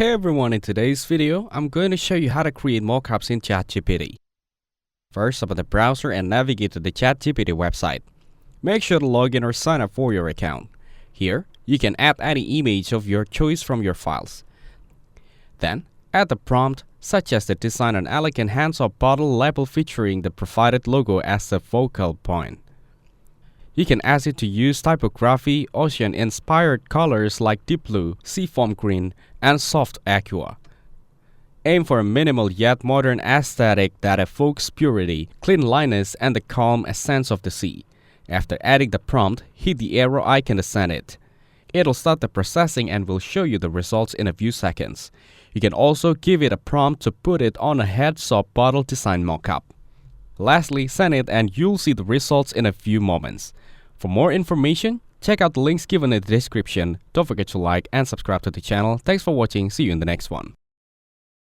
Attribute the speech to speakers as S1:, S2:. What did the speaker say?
S1: Hey everyone, in today's video, I'm going to show you how to create mockups in Chatgpt. First, open the browser and navigate to the Chatgpt website. Make sure to log in or sign up for your account. Here, you can add any image of your choice from your files. Then, add the prompt, such as to design an elegant hands-off bottle label featuring the provided logo as the focal point. You can ask it to use typography, ocean-inspired colors like deep blue, seafoam green, and soft aqua. Aim for a minimal yet modern aesthetic that evokes purity, cleanliness, and the calm essence of the sea. After adding the prompt, hit the arrow icon to send it. It'll start the processing and will show you the results in a few seconds. You can also give it a prompt to put it on a heads-up bottle design mockup. Lastly, send it and you'll see the results in a few moments. For more information, check out the links given in the description. Don't forget to like and subscribe to the channel. Thanks for watching. See you in the next one.